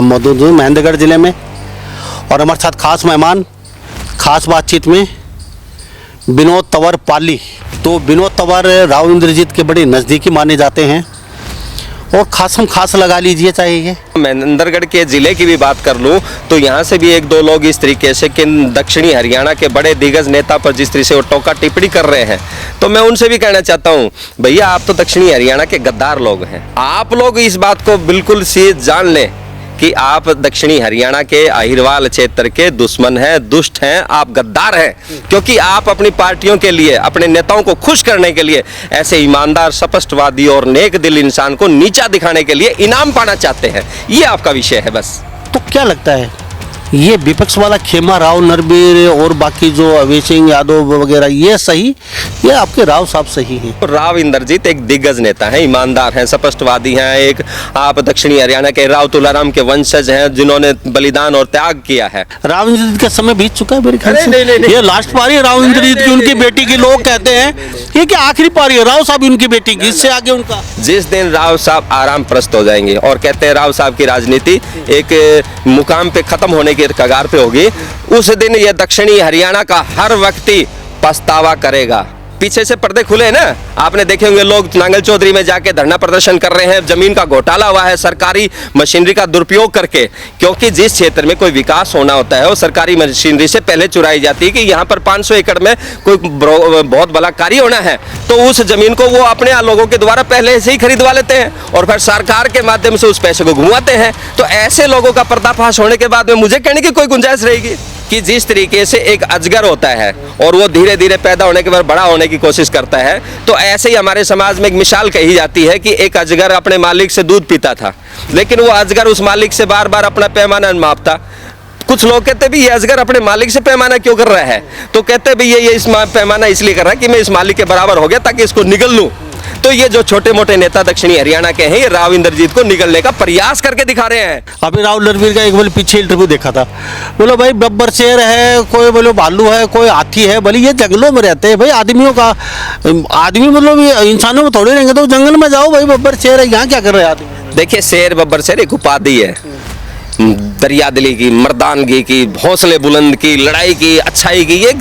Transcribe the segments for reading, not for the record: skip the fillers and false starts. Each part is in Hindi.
हम मौजूद हूँ महेंद्रगढ़ ज़िले में और हमारे साथ खास मेहमान खास बातचीत में विनोद तंवर पाली। तो विनोद तंवर राव इंद्रजीत के बड़े नज़दीकी माने जाते हैं और खास लगा लीजिए चाहिए। महेंद्रगढ़ के ज़िले की भी बात कर लूँ तो यहाँ से भी एक दो लोग इस तरीके से कि दक्षिणी हरियाणा के बड़े दिग्गज नेता पर जिस तरह से वो टोका टिप्पणी कर रहे हैं, तो मैं उनसे भी कहना चाहता हूँ भैया आप तो दक्षिणी हरियाणा के गद्दार लोग हैं। आप लोग इस बात को बिल्कुल सी जान लें कि आप दक्षिणी हरियाणा के अहिरवाल क्षेत्र के दुश्मन हैं, दुष्ट हैं, आप गद्दार हैं, क्योंकि आप अपनी पार्टियों के लिए, अपने नेताओं को खुश करने के लिए ऐसे ईमानदार, स्पष्टवादी और नेक दिल इंसान को नीचा दिखाने के लिए इनाम पाना चाहते हैं। ये आपका विषय है बस। तो क्या लगता है ये विपक्ष वाला खेमा राव नरबीर और बाकी जो अवैध सिंह यादव वगैरह ये सही, ये आपके राव साहब सही हैं? राव इंद्रजीत एक दिग्गज नेता हैं, ईमानदार हैं, स्पष्टवादी हैं। एक आप दक्षिणी हरियाणा के राव तुलाराम के वंशज हैं जिन्होंने बलिदान और त्याग किया है। राव इंद्रजीत का समय बीत चुका है मेरे ख्याल से। नहीं। ये लास्ट पारी है राव इंद्रजीत की, उनकी बेटी की। लोग कहते हैं ये कि आखिरी पारी है राव साहब उनकी बेटी की, इससे आगे उनका। जिस दिन राव साहब आराम प्रस्त हो जाएंगे और कहते हैं राव साहब की राजनीति एक मुकाम पे खत्म होने की कगार पे होगी, उस दिन ये दक्षिणी हरियाणा का हर व्यक्ति पछतावा करेगा। पीछे से पर्दे खुले हैं ना, आपने देखे होंगे लोग नांगल चौधरी में जाके धरना प्रदर्शन कर रहे हैं। जमीन का घोटाला हुआ है सरकारी मशीनरी का दुरुपयोग करके, क्योंकि जिस क्षेत्र में कोई विकास होना होता है वो सरकारी मशीनरी से पहले चुराई जाती है कि यहाँ पर 500 एकड़ में कोई बहुत बड़ा कार्य होना है तो उस जमीन को वो अपने लोगों के द्वारा पहले से ही खरीदवा लेते हैं और फिर सरकार के माध्यम से उस पैसे को घुमाते हैं। तो ऐसे लोगों का पर्दाफाश होने के बाद में मुझे कहने की कोई गुंजाइश रहेगी कि जिस तरीके से एक अजगर होता है और वो धीरे धीरे पैदा होने के बाद बड़ा होने की कोशिश करता है, तो ऐसे ही हमारे समाज में एक मिसाल कही जाती है कि एक अजगर अपने मालिक से दूध पीता था, लेकिन वो अजगर उस मालिक से बार बार अपना पैमाना मापता। कुछ लोग कहते भी ये अजगर अपने मालिक से पैमाना क्यों कर रहा है, तो कहते भी ये इस पैमाना इसलिए कर रहा है कि मैं इस मालिक के बराबर हो गया ताकि इसको निगल लूं। तो ये जो छोटे मोटे नेता दक्षिणी हरियाणा के हैं, ये राव इंद्रजीत को निगलने का प्रयास करके दिखा रहे हैं। अभी राव नरबीर का एक बोले पीछे इंटरव्यू देखा था, बोलो भाई बब्बर शेर है, कोई बोलो भालू है, कोई हाथी है, बोले ये जंगलों में रहते हैं भाई। आदमी मतलब इंसानों में थोड़े रहेंगे, तो जंगल में जाओ भाई, बब्बर शेर है, यहाँ क्या कर रहे हैं आदमी? देखिए शेर बब्बर शेर एक उपाधि है, दरिया दिली की, मर्दानगी की, हौसले बुलंद की, लड़ाई की, अच्छाई की, ये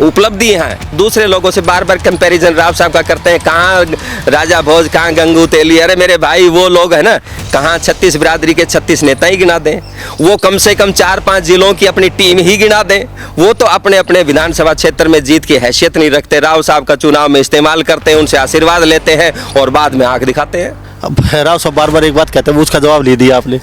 उपलब्धि हैं। दूसरे लोगों से बार बार कंपैरिजन राव साहब का करते हैं, कहाँ राजा भोज, कहाँ गंगू तेली। अरे मेरे भाई वो लोग है ना, कहाँ 36 बिरादरी के 36 नेता ही गिना दें, वो कम से कम 4-5 जिलों की अपनी टीम ही गिना दें। वो तो अपने अपने विधानसभा क्षेत्र में जीत की हैसियत नहीं रखते, राव साहब का चुनाव में इस्तेमाल करते हैं, उनसे आशीर्वाद लेते हैं और बाद में आंख दिखाते हैं। अब राव साहब बार बार एक बात कहते हैं, उसका जवाब ले दिया आपने।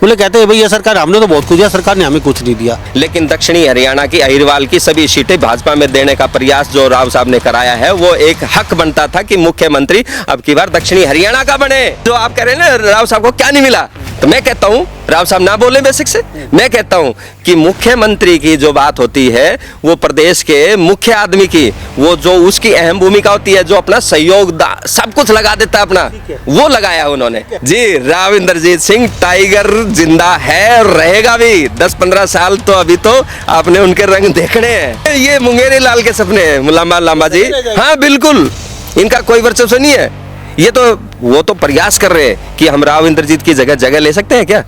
बोले कहते हैं भाई ये सरकार, हमने तो बहुत कुछ दिया, सरकार ने हमें कुछ नहीं दिया। लेकिन दक्षिणी हरियाणा की अहिरवाल की सभी सीटें भाजपा में देने का प्रयास जो राव साहब ने कराया है, वो एक हक बनता था कि मुख्यमंत्री अब की बार दक्षिणी हरियाणा का बने। जो आप कह रहे हैं ना राव साहब को क्या नहीं मिला, तो मैं कहता हूँ राव साहब ना बोले बेसिक से, मैं कहता हूँ कि मुख्यमंत्री की जो बात होती है वो प्रदेश के मुख्य आदमी की, वो जो उसकी अहम भूमिका होती है, जो अपना सहयोग सब कुछ लगा देता है अपना, वो लगाया उन्होंने। जी राव इंद्रजीत सिंह टाइगर जिंदा है और रहेगा भी 10-15 साल, तो अभी तो आपने उनके रंग देखने हैं। ये मुंगेरी लाल के सपने हैं लांबा जी, हाँ बिल्कुल, इनका कोई वर्चस्व नहीं है। ये तो वो तो प्रयास कर रहे हैं कि हम राव इंद्रजीत की जगह ले सकते हैं क्या,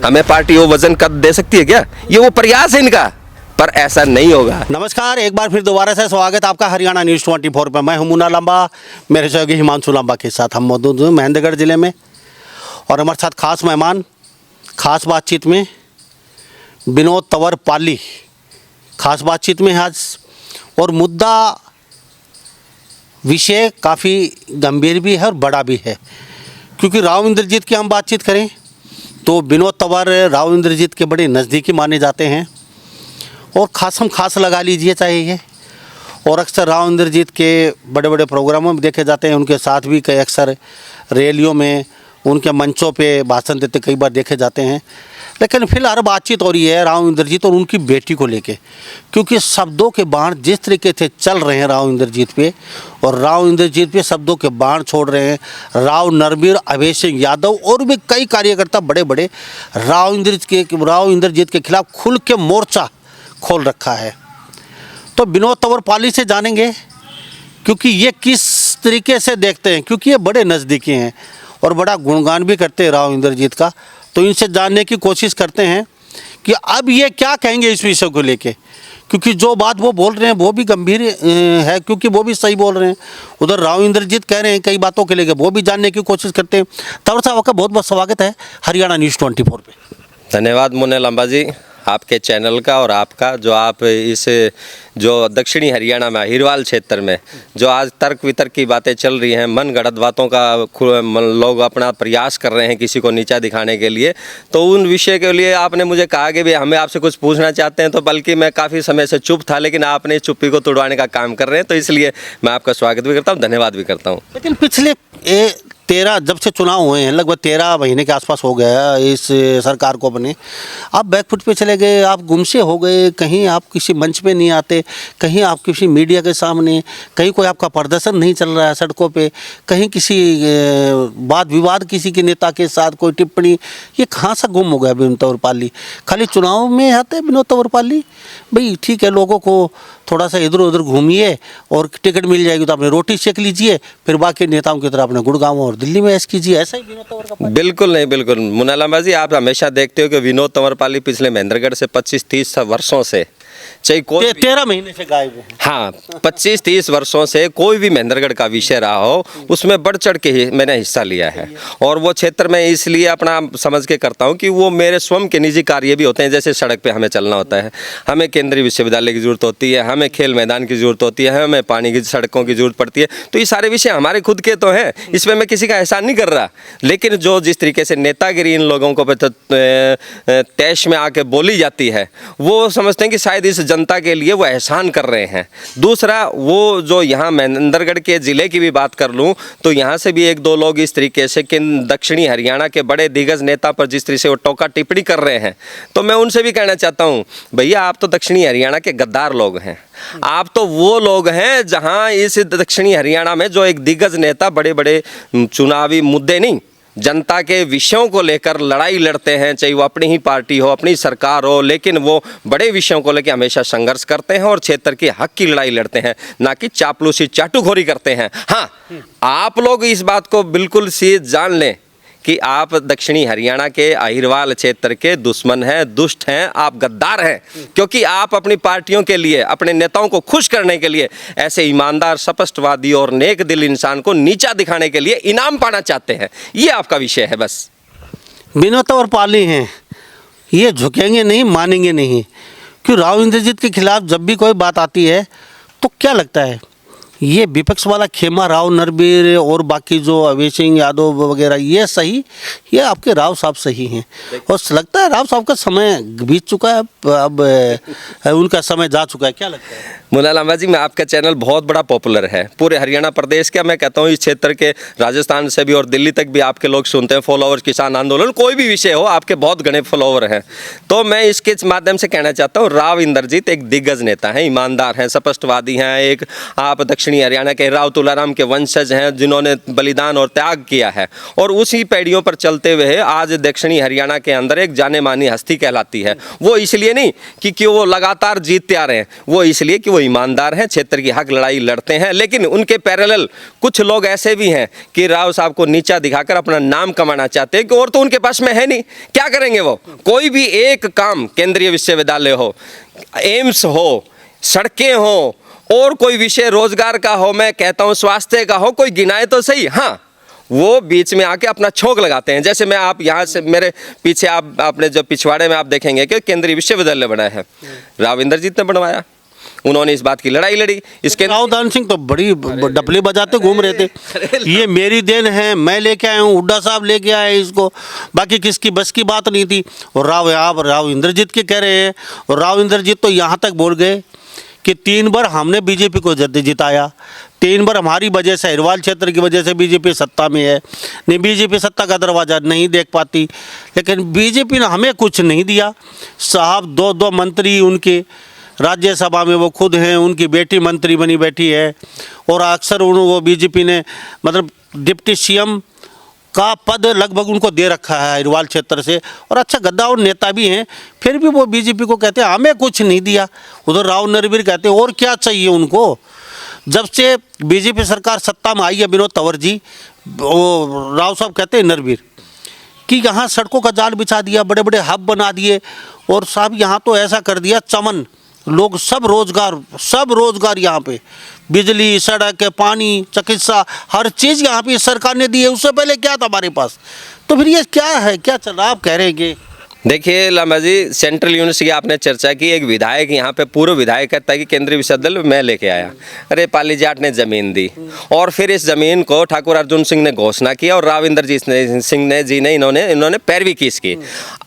हमें पार्टी वो वजन कद दे सकती है क्या, ये वो प्रयास है इनका, पर ऐसा नहीं होगा। नमस्कार, एक बार फिर दोबारा से स्वागत आपका हरियाणा न्यूज़ 24 पर। मैं हूं मुन्ना लांबा, मेरे सहयोगी हिमांशु लांबा के साथ हम मौजूद हैं महेंद्रगढ़ ज़िले में और हमारे साथ खास मेहमान खास बातचीत में विनोद तंवर पाली खास बातचीत में आज। और मुद्दा विषय काफ़ी गंभीर भी है और बड़ा भी है, क्योंकि राव इंद्रजीत की हम बातचीत करें तो विनोद तंवर राव इंद्रजीत के बड़े नज़दीकी माने जाते हैं और खास लगा लीजिए चाहिए। और अक्सर राव इंद्रजीत के बड़े बड़े प्रोग्रामों में देखे जाते हैं, उनके साथ भी कई अक्सर रैलियों में, उनके मंचों पे भाषण देते कई बार देखे जाते हैं। लेकिन फिलहाल बातचीत हो रही है राव इंद्रजीत और उनकी बेटी को लेके, क्योंकि शब्दों के बाण जिस तरीके से चल रहे हैं राव इंद्रजीत पे, और राव इंद्रजीत पे शब्दों के बाण छोड़ रहे हैं राव नरबीर, अवैध सिंह यादव और भी कई कार्यकर्ता बड़े बड़े राव इंद्रजीत के खिलाफ खुल के मोर्चा खोल रखा है। तो विनोद तंवर पाली से जानेंगे क्योंकि ये किस तरीके से देखते हैं, क्योंकि ये बड़े नज़दीकी हैं और बड़ा गुणगान भी करते हैं राव इंद्रजीत का। तो इनसे जानने की कोशिश करते हैं कि अब ये क्या कहेंगे इस विषय को लेके, क्योंकि जो बात वो बोल रहे हैं वो भी गंभीर है, क्योंकि वो भी सही बोल रहे हैं। उधर राव इंद्रजीत कह रहे हैं कई बातों के लेके, वो भी जानने की कोशिश करते हैं। तंवर साहब आपका बहुत बहुत स्वागत है हरियाणा न्यूज़ 24 पे। धन्यवाद मुन्ने लंबा जी, आपके चैनल का और आपका, जो आप इस जो दक्षिणी हरियाणा में अहिरवाल क्षेत्र में जो आज तर्क वितर्क की बातें चल रही हैं, मन गढ़ंत बातों का लोग अपना प्रयास कर रहे हैं किसी को नीचा दिखाने के लिए, तो उन विषय के लिए आपने मुझे कहा कि भाई हमें आपसे कुछ पूछना चाहते हैं, तो बल्कि मैं काफ़ी समय से चुप था, लेकिन आपने इस चुप्पी को तोड़वाने का काम कर रहे हैं, तो इसलिए मैं आपका स्वागत भी करता हूँ, धन्यवाद भी करता हूँ। लेकिन पिछले 13 जब से चुनाव हुए हैं, लगभग 13 महीने के आसपास हो गया इस सरकार को बने, आप बैकफुट पे चले गए, आप गुमसे हो गए, कहीं आप किसी मंच पे नहीं आते, कहीं आप किसी मीडिया के सामने, कहीं कोई आपका प्रदर्शन नहीं चल रहा है सड़कों पे, कहीं किसी वाद विवाद किसी के नेता के साथ कोई टिप्पणी, ये कहाँ से गुम हो गया विनोद तंवर पाली? खाली चुनाव में आते हैं विनोद तंवर पाली। भाई ठीक है, लोगों को थोड़ा सा इधर उधर घूमिए और टिकट मिल जाएगी तो आपने रोटी सेक लीजिए, फिर बाकी नेताओं की तरह अपने गुड़गांव और दिल्ली में ऐश कीजिए, ऐसा ही विनोद तंवर का? बिल्कुल नहीं, बिल्कुल मुन्ना लंबा जी, आप हमेशा देखते हो कि विनोद तंवर पाली पिछले महेंद्रगढ़ से 25-30 वर्षों से, चाहे कोई 13 महीने से गायब है। हाँ, 25-30 वर्षों से कोई भी महेंद्रगढ़ का विषय रहा हो, उसमें बढ़ चढ़ के ही मैंने हिस्सा लिया है। और वो क्षेत्र में इसलिए अपना समझ के करता हूँ कि वो मेरे स्वयं के निजी कार्य भी होते हैं, जैसे सड़क पे हमें चलना होता है, हमें केंद्रीय विश्वविद्यालय की ज़रूरत होती है, हमें खेल मैदान की ज़रूरत होती है, हमें पानी की सड़कों की ज़रूरत पड़ती है, तो ये सारे विषय हमारे खुद के तो हैं, इसमें मैं किसी का एहसान नहीं कर रहा। लेकिन जो जिस तरीके से नेतागिरी इन लोगों को तैश में आके बोली जाती है, वो समझते हैं कि शायद इस जनता के लिए वो एहसान कर रहे हैं। दूसरा, वो जो यहाँ महेंद्रगढ़ के ज़िले की भी बात कर लूँ तो यहाँ से भी 1-2 लोग इस तरीके से कि दक्षिणी हरियाणा के बड़े दिग्गज नेता पर जिस तरीके से वो टोका टिप्पणी कर रहे हैं, तो मैं उनसे भी कहना चाहता हूँ, भैया आप तो दक्षिणी हरियाणा के गद्दार लोग हैं। आप तो वो लोग हैं जहाँ इस दक्षिणी हरियाणा में जो एक दिग्गज नेता बड़े बड़े चुनावी मुद्दे नहीं, जनता के विषयों को लेकर लड़ाई लड़ते हैं, चाहे वो अपनी ही पार्टी हो, अपनी सरकार हो, लेकिन वो बड़े विषयों को लेकर हमेशा संघर्ष करते हैं और क्षेत्र के हक की लड़ाई लड़ते हैं, ना कि चापलूसी चाटुखोरी करते हैं। हाँ, आप लोग इस बात को बिल्कुल सीध जान लें कि आप दक्षिणी हरियाणा के अहिरवाल क्षेत्र के दुश्मन हैं, दुष्ट हैं, आप गद्दार हैं, क्योंकि आप अपनी पार्टियों के लिए, अपने नेताओं को खुश करने के लिए ऐसे ईमानदार, स्पष्टवादी और नेक दिल इंसान को नीचा दिखाने के लिए इनाम पाना चाहते हैं। ये आपका विषय है बस। विनोद तंवर पाली हैं, ये झुकेंगे नहीं, मानेंगे नहीं। क्यों राव इंद्रजीत के खिलाफ जब भी कोई बात आती है तो क्या लगता है ये विपक्ष वाला खेमा राव नरबीर और बाकी जो अवैध सिंह यादव वगैरह, ये सही, ये आपके राव साहब सही हैं? और लगता है राव साहब का समय बीत चुका है, अब उनका समय जा चुका है, क्या लगता है? मुन्ना लांबा जी, मैं आपका चैनल बहुत बड़ा पॉपुलर है पूरे हरियाणा प्रदेश का, मैं कहता हूँ इस क्षेत्र के, राजस्थान से भी और दिल्ली तक भी आपके लोग सुनते हैं, फॉलोअर्स, किसान आंदोलन, कोई भी विषय हो, आपके बहुत घने फॉलोअर हैं। तो मैं इसके माध्यम से कहना चाहता हूँ, राव इंद्रजीत एक दिग्गज नेता हैं, ईमानदार हैं, स्पष्टवादी हैं, एक आप दक्षिणी हरियाणा के राव तुलाराम के वंशज हैं जिन्होंने बलिदान और त्याग किया है, और उसी पैड़ियों पर चलते हुए आज दक्षिणी हरियाणा के अंदर एक जाने मानी हस्ती कहलाती है। वो इसलिए नहीं कि वो लगातार जीतते आ रहे हैं, वो इसलिए कि वो ईमानदार हैं, क्षेत्र की हक लड़ाई लड़ते हैं। लेकिन उनके पैरेलल कुछ लोग ऐसे भी हैं कि राव साहब को नीचा दिखाकर अपना नाम कमाना चाहते हैं, कि और तो उनके पास में है नहीं, क्या करेंगे वो? कोई भी एक काम, केंद्रीय विश्वविद्यालय हो, एम्स हो, सड़कें हो, और कोई विषय रोजगार का हो, मैं कहता हूँ स्वास्थ्य का हो, कोई गिनाए तो सही। हाँ, वो बीच में आके अपना छोंक लगाते हैं। जैसे मैं, आप यहाँ से मेरे पीछे आपने जो पिछवाड़े में आप देखेंगे कि केंद्रीय विश्वविद्यालय बनाया है, राव इंद्रजीत ने बनवाया, उन्होंने इस बात की लड़ाई लड़ी। इसके राव दान सिंह तो बड़ी डपली बजाते घूम रहे थे, ये मेरी देन है, मैं लेके आया हूँ, हुड्डा साहब लेके आए इसको, बाकी किसकी बस की बात नहीं थी। और राव इंद्रजीत के कह रहे हैं, और राव इंद्रजीत तो यहाँ तक बोल गए कि 3 बार हमने बीजेपी को जिताया, 3 बार हमारी वजह से, अहिरवाल क्षेत्र की वजह से बीजेपी सत्ता में है। नहीं, बीजेपी सत्ता का दरवाज़ा नहीं देख पाती, लेकिन बीजेपी ने हमें कुछ नहीं दिया। साहब 2 मंत्री उनके राज्यसभा में वो खुद हैं, उनकी बेटी मंत्री बनी बैठी है, और अक्सर वो बीजेपी ने मतलब डिप्टी सीएम का पद लगभग उनको दे रखा है अहिरवाल क्षेत्र से, और अच्छा गद्दार नेता भी हैं, फिर भी वो बीजेपी को कहते हैं हमें कुछ नहीं दिया। उधर राव नरबीर कहते हैं और क्या चाहिए उनको। जब से बीजेपी सरकार सत्ता में आई है विनोद तंवर जी, वो राव साहब कहते हैं नरबीर कि यहाँ सड़कों का जाल बिछा दिया, बड़े बड़े हब बना दिए, और साहब यहाँ तो ऐसा कर दिया चमन, लोग सब रोजगार यहाँ पे, बिजली, सड़क, पानी, चिकित्सा, हर चीज़ यहाँ पे सरकार ने दी है। उससे पहले क्या था हमारे पास? तो फिर ये क्या है, क्या चल रहा है, आप कह रहे हैं कि देखिए लामा जी, सेंट्रल यूनिवर्सिटी की आपने चर्चा की। एक विधायक यहाँ पे, पूर्व विधायक कहता है कि केंद्रीय विश्वविद्यालय मैं लेके आया। अरे पाली जाट ने जमीन दी और फिर इस जमीन को ठाकुर अर्जुन सिंह ने घोषणा किया और राव इंद्रजीत सिंह जी ने इन्होंने पैरवी की इसकी।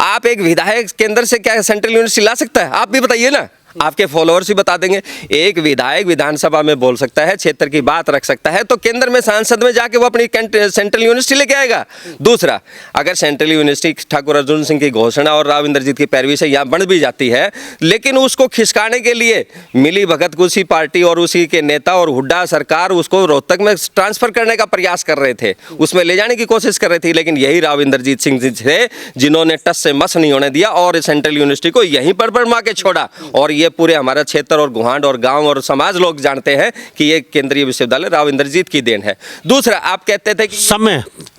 आप एक विधायक केंद्र से क्या सेंट्रल यूनिवर्सिटी ला सकता है? आप भी बताइए ना, आपके फॉलोअर्स ही बता देंगे। एक विधायक विधानसभा में बोल सकता है, क्षेत्र की बात रख सकता है, तो केंद्र में सांसद में जाके वो अपनी सेंट्रल यूनिवर्सिटी लेके आएगा। दूसरा, अगर सेंट्रल यूनिवर्सिटी ठाकुर अर्जुन सिंह की घोषणा और राव इंद्रजीत की पैरवी से यहाँ बन भी जाती है, लेकिन उसको खिसकाने के लिए मिली भगत उसी पार्टी और उसी के नेता और हुड्डा सरकार उसको रोहतक में ट्रांसफर करने का प्रयास कर रहे थे, उसमें ले जाने की कोशिश कर रही थी। लेकिन यही राव इंद्रजीत सिंह जी थे जिन्होंने टस से मस नहीं होने दिया और सेंट्रल यूनिवर्सिटी को यहीं पर बरमा के छोड़ा। और ये पूरे हमारा क्षेत्र और गुहांड और गांव और समाज लोग जानते हैं कि ये केंद्रीय विश्वविद्यालय राव इंद्रजीत की देन है। दूसरा, आप कहते थे कि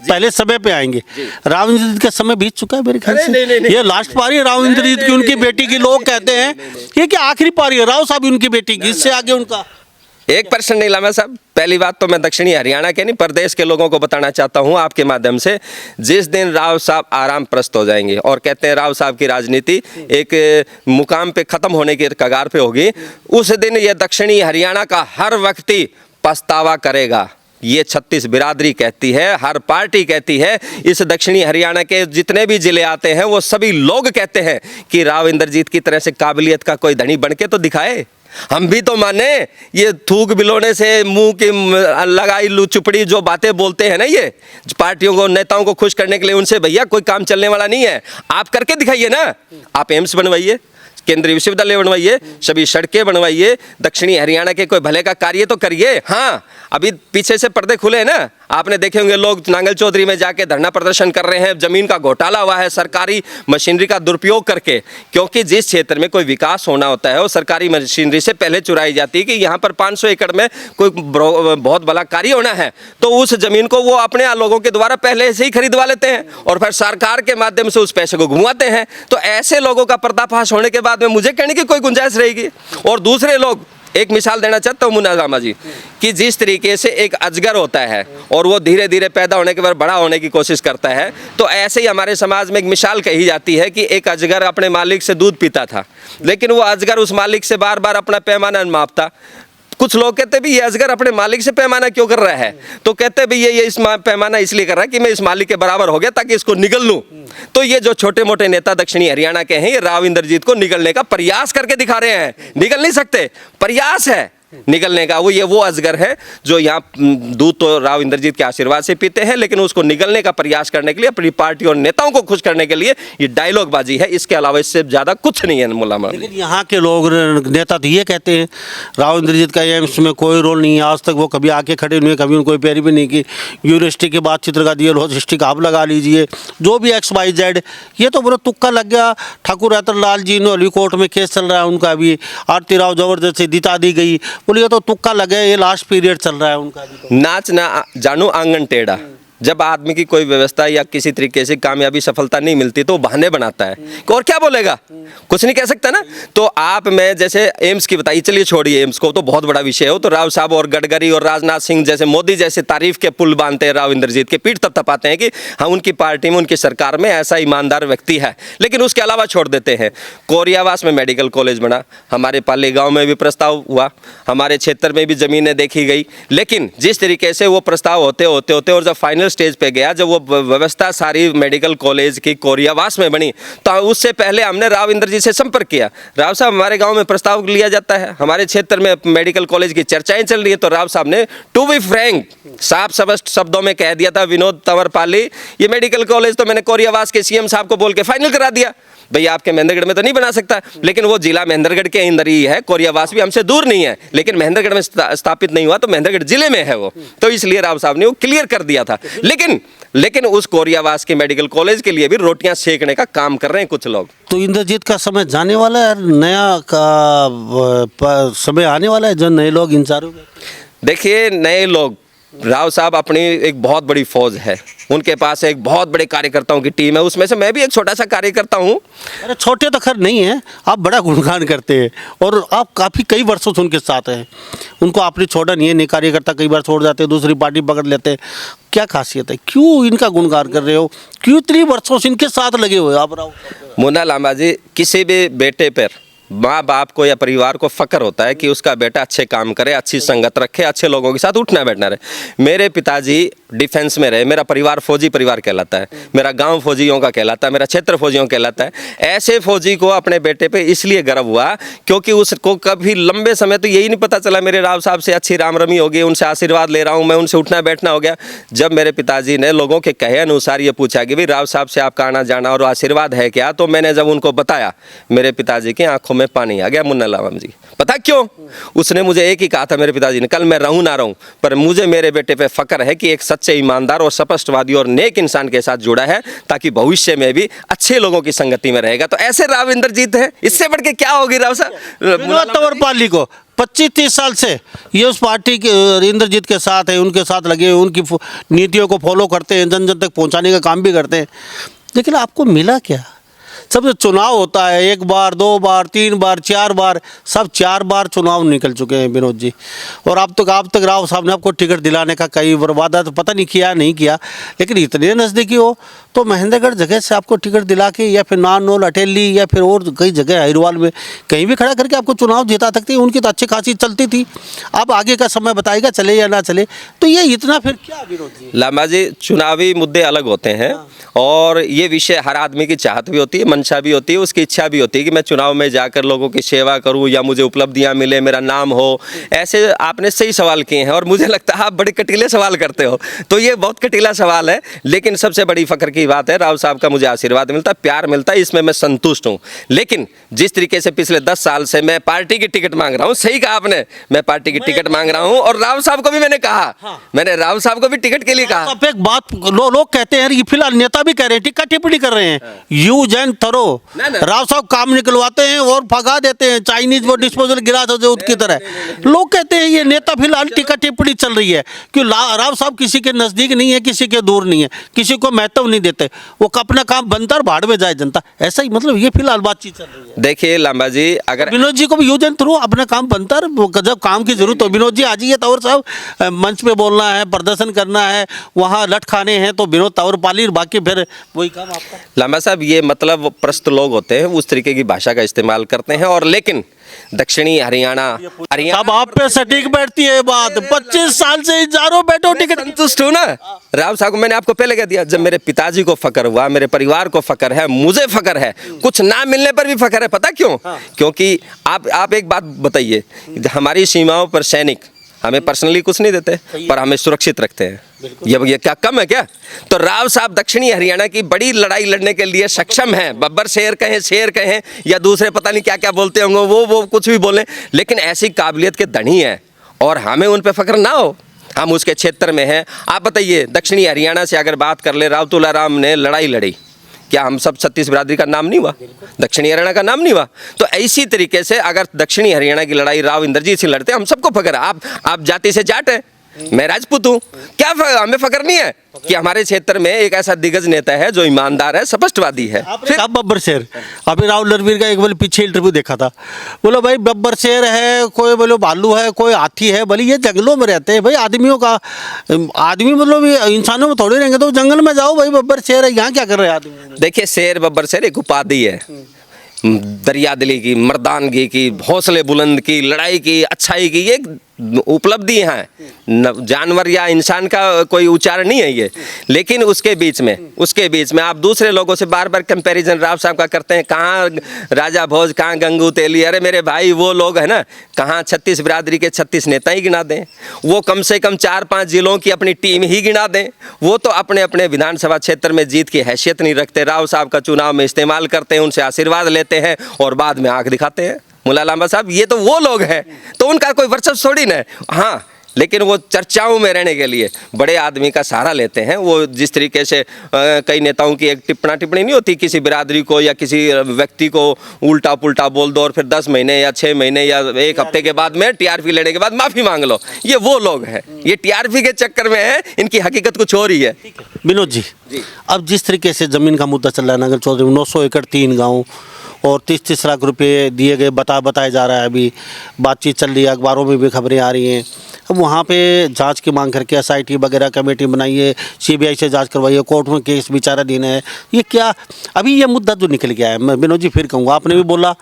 पहले समय पे आएंगे, राव इंद्रजीत का समय बीत चुका है मेरे ख्याल से। नहीं। ये लास्ट पारी है राव इंद्रजीत की, उनकी बेटी की। लोग कहते हैं ये क्या आखिरी पारी है राव साहब उनकी बेटी की, इससे आगे उनका 1% नहीं लामा साहब। पहली बात तो मैं दक्षिणी हरियाणा के नहीं, प्रदेश के लोगों को बताना चाहता हूं आपके माध्यम से, जिस दिन राव साहब आराम प्रस्त हो जाएंगे और कहते हैं राव साहब की राजनीति एक मुकाम पे खत्म होने की कगार पे होगी, उस दिन ये दक्षिणी हरियाणा का हर व्यक्ति पछतावा करेगा। ये 36 बिरादरी कहती है, हर पार्टी कहती है, इस दक्षिणी हरियाणा के जितने भी जिले आते हैं वो सभी लोग कहते हैं कि राव इंद्रजीत की तरह से काबिलियत का कोई धनी बन के तो दिखाए। हम भी तो माने, ये थूक बिलोने से मुंह की लगाई लू चुपड़ी जो बातें बोलते हैं ना, ये पार्टियों को, नेताओं को खुश करने के लिए, उनसे भैया कोई काम चलने वाला नहीं है। आप करके दिखाइए ना, आप एम्स बनवाइए, केंद्रीय विश्वविद्यालय बनवाइए, सभी सड़कें बनवाइए, दक्षिणी हरियाणा के कोई भले का कार्य तो करिए। हाँ, अभी पीछे से पर्दे खुले हैं ना, आपने देखे होंगे लोग नांगल चौधरी में जाके धरना प्रदर्शन कर रहे हैं, जमीन का घोटाला हुआ है सरकारी मशीनरी का दुरुपयोग करके। क्योंकि जिस क्षेत्र में कोई विकास होना होता है वो सरकारी मशीनरी से पहले चुराई जाती है कि यहाँ पर 500 एकड़ में कोई बहुत बड़ा कार्य होना है, तो उस जमीन को वो अपने लोगों के द्वारा पहले से ही खरीदवा लेते हैं और फिर सरकार के माध्यम से उस पैसे को घुमाते हैं। तो ऐसे लोगों का पर्दाफाश होने के बाद में मुझे कहने की कोई गुंजाइश रहेगी। और दूसरे लोग, एक मिसाल देना चाहता हूँ मुन्ना रामा जी, कि जिस तरीके से एक अजगर होता है और वो धीरे धीरे पैदा होने के बाद बड़ा होने की कोशिश करता है, तो ऐसे ही हमारे समाज में एक मिसाल कही जाती है कि एक अजगर अपने मालिक से दूध पीता था, लेकिन वो अजगर उस मालिक से बार बार अपना पैमाना मापता। कुछ लोग कहते भी ये अजगर अपने मालिक से पैमाना क्यों कर रहा है, तो कहते भी ये इस पैमाना इसलिए कर रहा है कि मैं इस मालिक के बराबर हो गया ताकि इसको निगल लूं। तो ये जो छोटे मोटे नेता दक्षिणी हरियाणा के हैं, ये राव इंद्रजीत को निगलने का प्रयास करके दिखा रहे हैं। निगल नहीं सकते, प्रयास है निगलने का। वो अजगर है जो यहाँ दूध तो राव इंद्रजीत के आशीर्वाद से पीते हैं, लेकिन उसको निगलने का प्रयास करने के लिए, अपनी पार्टी और नेताओं को खुश करने के लिए ये डायलॉग बाजी है। इसके अलावा इससे ज्यादा कुछ नहीं है मुल्ला। लेकिन यहाँ के लोग, नेता तो ये कहते हैं राव इंद्रजीत का एम्स में कोई रोल नहीं है, आज तक वो कभी आके खड़े नहीं हुए, कभी उनको कोई पैरवी भी नहीं की। यूनिवर्सिटी की बातचीत लगा दिए, लॉजिस्टिक आप लगा लीजिए, जो भी XYZ, ये तो पूरा तुक्का लग गया। ठाकुर रतन लाल जी ने कोर्ट में केस चल रहा है उनका भी, आरती राव जबरदस्ती दिता दी गई, बोलिए तो तुक्का लगे, ये लास्ट पीरियड चल रहा है उनका भी। नाच ना जानू आंगन टेढ़ा। जब आदमी की कोई व्यवस्था या किसी तरीके से कामयाबी सफलता नहीं मिलती तो बहाने बनाता है, और क्या बोलेगा, कुछ नहीं कह सकता ना। तो आप, मैं जैसे एम्स की बताइए, चलिए छोड़िए एम्स को, तो बहुत बड़ा विषय हो, तो राव साहब और गडकरी और राजनाथ सिंह जैसे, मोदी जैसे तारीफ के पुल बांधते हैं राव इंद्रजीत के, पीठ थपथपाते हैं कि हाँ उनकी पार्टी में, उनकी सरकार में ऐसा ईमानदार व्यक्ति है, लेकिन उसके अलावा छोड़ देते हैं। कोरियावास में मेडिकल कॉलेज बना, हमारे पाली गाँव में भी प्रस्ताव हुआ, हमारे क्षेत्र में भी जमीनें देखी गई, लेकिन जिस तरीके से वो प्रस्ताव होते होते होते और जब फाइनल स्टेज पे गया, जब वो व्यवस्था सारी मेडिकल कॉलेज की कोरियावास में बनी, तो उससे पहले हमने राव इंद्रजीत से संपर्क किया। राव साहब, हमारे गांव में प्रस्ताव लिया जाता है, हमारे क्षेत्र में मेडिकल कॉलेज की चर्चाएं चल रही है। तो राव साहब ने टू बी फ्रैंक, साफ स्पष्ट शब्दों में कह दिया था, विनोद तंवर पाली, ये मेडिकल कॉलेज तो मैंने कोरियावास के CM साहब को बोल के फाइनल करा दिया। भैया आपके महेंद्रगढ़ में तो नहीं बना सकता, लेकिन वो जिला महेंद्रगढ़ के अंदर ही है, कोरियावास भी हमसे दूर नहीं है, लेकिन महेंद्रगढ़ में स्थापित नहीं हुआ, तो महेंद्रगढ़ जिले में है वो, तो इसलिए राव साहब ने वो क्लियर कर दिया था। लेकिन उस कोरियावास के मेडिकल कॉलेज के लिए भी रोटियां सेकने का काम कर रहे हैं कुछ लोग। तो इंद्रजीत का समय जाने वाला है, नया का समय आने वाला है, जो नए लोग इंचार्ज हो गए। देखिए, नए लोग राव साहब अपनी एक बहुत बड़ी फौज है, उनके पास एक बहुत बड़े कार्यकर्ताओं की टीम है, उसमें से मैं भी एक छोटा सा कार्यकर्ता हूँ। अरे छोटे तो खैर नहीं हैं, आप बड़ा गुणगान करते हैं और आप काफ़ी कई वर्षों से उनके साथ हैं। उनको आपने छोड़ा नहीं है, नहीं कार्यकर्ता कई बार छोड़ जाते हैं, दूसरी पार्टी पकड़ लेते हैं। क्या खासियत है, क्यों इनका गुणगान कर रहे हो, क्यों इतनी वर्षों से इनके साथ लगे हुए हो आप राव? मुन्ना लांबा जी, किसी भी बेटे पर माँ बाप को या परिवार को फक्र होता है कि उसका बेटा अच्छे काम करे, अच्छी संगत रखे, अच्छे लोगों के साथ उठना बैठना रहे। मेरे पिताजी डिफेंस में रहे, मेरा परिवार फौजी परिवार कहलाता है, मेरा गांव फौजियों का कहलाता है, मेरा क्षेत्र फौजियों कहलाता है। ऐसे फौजी को अपने बेटे पे इसलिए गर्व हुआ क्योंकि उसको कभी लंबे समय तो यही नहीं पता चला मेरे राव साहब से अच्छी रामरमी हो गई, उनसे आशीर्वाद ले रहा हूँ मैं, उनसे उठना बैठना हो गया। जब मेरे पिताजी ने लोगों के कहे अनुसार ये पूछा कि भाई राव साहब से आपका आना जाना और आशीर्वाद है क्या, तो मैंने जब उनको बताया, मेरे पिताजी की आंखों में पानी आ गया। मुन्ना लांबा जी, पता क्यों? उसने मुझे एक ही कहा था मेरे पिताजी ने, कल मैं रहूं ना रहूं, पर मुझे मेरे बेटे पे फक्र है कि एक सच्चे ईमानदार और स्पष्टवादी और नेक इंसान के साथ जुड़ा है, ताकि भविष्य में भी अच्छे लोगों की संगति में रहेगा। तो ऐसे राव इंद्रजीत है, इससे बढ़ के क्या होगी राव साहब? विनोद तंवरपाली को 25-30 साल से ये उस पार्टी के इंद्रजीत के साथ है, उनके साथ लगे हुए, उनकी नीतियों को फॉलो करते हैं, जन जन तक पहुंचाने का काम भी करते हैं। लेकिन आपको मिला क्या? सब जो चुनाव होता है, 1 बार 2 बार 3 बार 4 बार, सब 4 बार चुनाव निकल चुके हैं विनोद जी, और अब तक राव साहब ने आपको टिकट दिलाने का कई वादा तो पता नहीं किया नहीं किया, लेकिन इतने नज़दीकी हो तो महेंद्रगढ़ जगह से आपको टिकट दिला के या फिर नानोल अटेली या फिर और कई जगह हरिवाल में कहीं भी खड़ा करके आपको चुनाव जिता सकते हैं। उनकी तो अच्छी खासी चलती थी। अब आगे का समय बताएगा चले या ना चले, तो ये इतना फिर क्या विनोद जी? लांबा जी, चुनावी मुद्दे अलग होते हैं और ये विषय हर आदमी की चाहत भी होती है, मंशा भी होती है, उसकी इच्छा भी होती है कि मैं चुनाव में जाकर लोगों की सेवा करूं या मुझे उपलब्धियां मिले, मेरा नाम हो। ऐसे आपने सही सवाल किए हैं और मुझे लगता है आप बड़े कटीले सवाल करते हो, तो ये बहुत कटीला सवाल है। लेकिन सबसे बड़ी फख्र की बात है, राव साहब का मुझे आशीर्वाद मिलता है, प्यार मिलता है, इसमें मैं संतुष्ट हूँ। लेकिन जिस तरीके से पिछले 10 साल से मैं पार्टी की टिकट मांग रहा हूँ, सही कहा आपने, मैं पार्टी की टिकट मांग रहा हूँ और राव साहब को भी मैंने कहा, मैंने राव साहब को भी टिकट के लिए कहा। अब एक बात लोग कहते हैं, ये फिलहाल नेता भी कह रहे हैं, टिक्का टिप्पणी कर रहे हैं, यूज एंड थरो। राव साहब काम निकलवाते हैं और भगा देते हैं, चाइनीज वो डिस्पोजल गिलास हो जो की तरह। लोग कहते हैं ये नेता फिलहाल टिक्का टिप्पणी चल रही है कि राव साहब किसी के नजदीक नहीं है, किसी के दूर नहीं है, किसी को महत्व नहीं देते, वो अपना काम बनता और भाड़ में जाए जनता, ऐसा ही मतलब ये फिलहाल बातचीत चल रही है। देखिए लांबा जी, अगर विनोद जी को भी यूज एंड थ्रू अपना काम बनता है, जब काम की जरूरत हो विनोद जी आ जाइए। तंवर साहब मंच पे बोलना है, प्रदर्शन करना है, वहाँ लट खाने हैं तो विनोद तंवरपाली, बाकी फिर वही काम आपका। लांबा साहब, ये मतलब प्रस्त लोग होते हैं, उस तरीके की भाषा का इस्तेमाल करते हैं, और लेकिन दक्षिणी हरियाणा अब आप पे सटीक बैठती है बात। 25 साल से हजारों बैठो टिकट। संतुष्ट हूँ ना राव साहब को। मैंने आपको पहले कह दिया, जब मेरे पिताजी को फक्र हुआ, मेरे परिवार को फक्र है, मुझे फक्र है, कुछ ना मिलने पर भी फक्र है। पता क्यों? क्योंकि आप एक बात बताइए, हमारी सीमाओं पर सैनिक हमें पर्सनली कुछ नहीं देते, पर हमें सुरक्षित रखते हैं। ये क्या कम है क्या? तो राव साहब दक्षिणी हरियाणा की बड़ी लड़ाई लड़ने के लिए सक्षम हैं। बब्बर शेर कहें, शेर कहें या दूसरे पता नहीं क्या क्या बोलते होंगे, वो कुछ भी बोलें, लेकिन ऐसी काबिलियत के धनी हैं और हमें उन पे फख्र ना हो, हम उसके क्षेत्र में हैं। आप बताइए, दक्षिणी हरियाणा से अगर बात कर ले, राव तुलाराम ने लड़ाई लड़ी, क्या हम सब 36 बिरादरी का नाम नहीं हुआ? दक्षिणी हरियाणा का नाम नहीं हुआ? तो इसी तरीके से अगर दक्षिणी हरियाणा की लड़ाई राव इंद्रजीत से लड़ते, हम सबको फख्र है। आप जाति से जाट है, मैं राजपूत हूँ, क्या हमें फख्र नहीं है कि हमारे क्षेत्र में एक ऐसा दिग्गज नेता है जो ईमानदार है, स्पष्टवादी है। फिर अब बब्बर शेर, अभी राहुल रणवीर का एक बोले पीछे इंटरव्यू देखा था, बोलो भाई बब्बर शेर है, कोई बोलो भालू है, कोई हाथी है, बोले ये जंगलों में रहते हैं भाई, आदमियों का आदमी मतलब इंसानों में थोड़े रहेंगे, तो जंगल में जाओ भाई, बब्बर शेर है, यहाँ क्या कर रहे हैं आदमी? देखिए, शेर बब्बर शेर एक उपाधि है, दरिया दिली की, मर्दानगी की, हौसले बुलंद की, लड़ाई की, अच्छाई की, ये उपलब्धि हैं। जानवर या इंसान का कोई उच्चारण नहीं है ये। लेकिन उसके बीच में आप दूसरे लोगों से बार बार कंपैरिजन राव साहब का करते हैं, कहाँ राजा भोज, कहाँ गंगू तेली। अरे मेरे भाई, वो लोग है ना, कहाँ 36 बिरादरी के 36 नेता ही गिना दें, वो कम से कम 4-5 जिलों की अपनी टीम ही गिना दें, वो तो अपने अपने विधानसभा क्षेत्र में जीत की हैसियत नहीं रखते। राव साहब का चुनाव में इस्तेमाल करते हैं, उनसे आशीर्वाद लेते हैं और बाद में आंख दिखाते हैं। मुल्ला लांबा साहब, ये तो वो लोग हैं, तो उनका कोई वर्चस्व थोड़ी ना है। हाँ, लेकिन वो चर्चाओं में रहने के लिए बड़े आदमी का सहारा लेते हैं। वो जिस तरीके से कई नेताओं की एक टिप्पणी नहीं होती, किसी बिरादरी को या किसी व्यक्ति को उल्टा पुल्टा बोल दो और फिर 10 महीने या 6 महीने या 1 हफ्ते के बाद में टीआरपी लेने के बाद माफ़ी मांग लो, ये वो लोग हैं। ये टीआरपी के चक्कर में है, इनकी हकीकत कुछ और ही है। विनोद जी, अब जिस तरीके से ज़मीन का मुद्दा चल रहा है, नगर चौधरी में 900 एकड़ 3 गाँव और 30-30 लाख रुपए दिए गए बताया जा रहा है। अभी बातचीत चल रही है, अखबारों में भी खबरें आ रही हैं। अब वहाँ पे जांच की मांग करके एसआईटी वगैरह कमेटी बनाइए, सीबीआई से जांच करवाइए, कोर्ट में केस विचाराधीन है। ये क्या अभी ये मुद्दा जो निकल गया है, मैं विनोद जी फिर कहूँगा, आपने भी बोला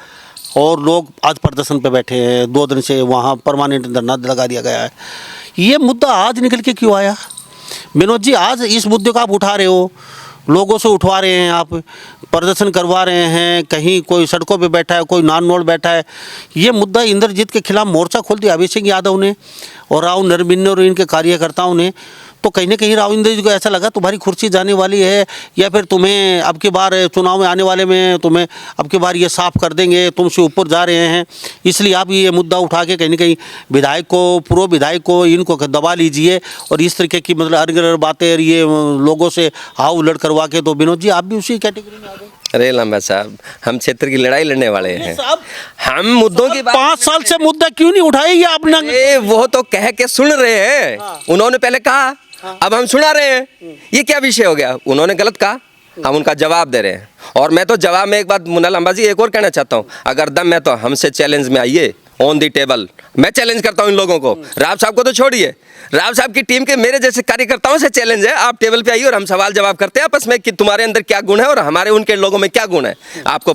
और लोग आज प्रदर्शन पे बैठे हैं, 2 दिन से वहाँ परमानेंट धरना लगा दिया गया है। ये मुद्दा आज निकल के क्यों आया विनोद जी? आज इस मुद्दे को आप उठा रहे हो, लोगों से उठवा रहे हैं, आप प्रदर्शन करवा रहे हैं, कहीं कोई सड़कों पे बैठा है, कोई नान बैठा है। ये मुद्दा इंद्रजीत के खिलाफ मोर्चा खोल दिया अभिषेक यादव ने और राव नरबिन्ने और इनके कार्यकर्ताओं ने। तो कहीं ना कहीं राव इंद्रजीत को ऐसा लगा तुम्हारी कुर्सी जाने वाली है, या फिर तुम्हें अब की बार चुनाव में आने वाले में तुम्हें अब की बार ये साफ कर देंगे, तुमसे ऊपर जा रहे हैं, इसलिए आप ये मुद्दा उठा के कहीं ना कहीं विधायक को, पूर्व विधायक को, इनको दबा लीजिए और इस तरीके की मतलब अर्गर बातें और ये लोगों से हाव उलट करवा के। तो विनोद जी आप भी उसी कैटेगरी में आ गए। अरे लंबा साहब, हम क्षेत्र की लड़ाई लड़ने वाले हैं, हम मुद्दों की 5 साल से मुद्दा क्यों नहीं उठाए ये आपने? वो तो कह के सुन रहे हैं, उन्होंने पहले कहा, अब हम सुना रहे हैं। ये क्या विषय हो गया? उन्होंने गलत कहा, हम उनका जवाब दे रहे हैं। और मैं तो जवाब में एक बात मुन्ना लंबा जी एक और कहना चाहता हूँ, अगर दम है तो हमसे चैलेंज में आइए, ऑन दी टेबल। मैं चैलेंज करता हूँ इन लोगों को, राव साहब को तो छोड़िए, राव साहब की टीम के मेरे जैसे कार्यकर्ताओं से चैलेंज है, आप टेबल पे आइए और हम सवाल जवाब करते हैं आपस में कि तुम्हारे अंदर क्या गुण है और हमारे उनके लोगों में क्या गुण है। आपको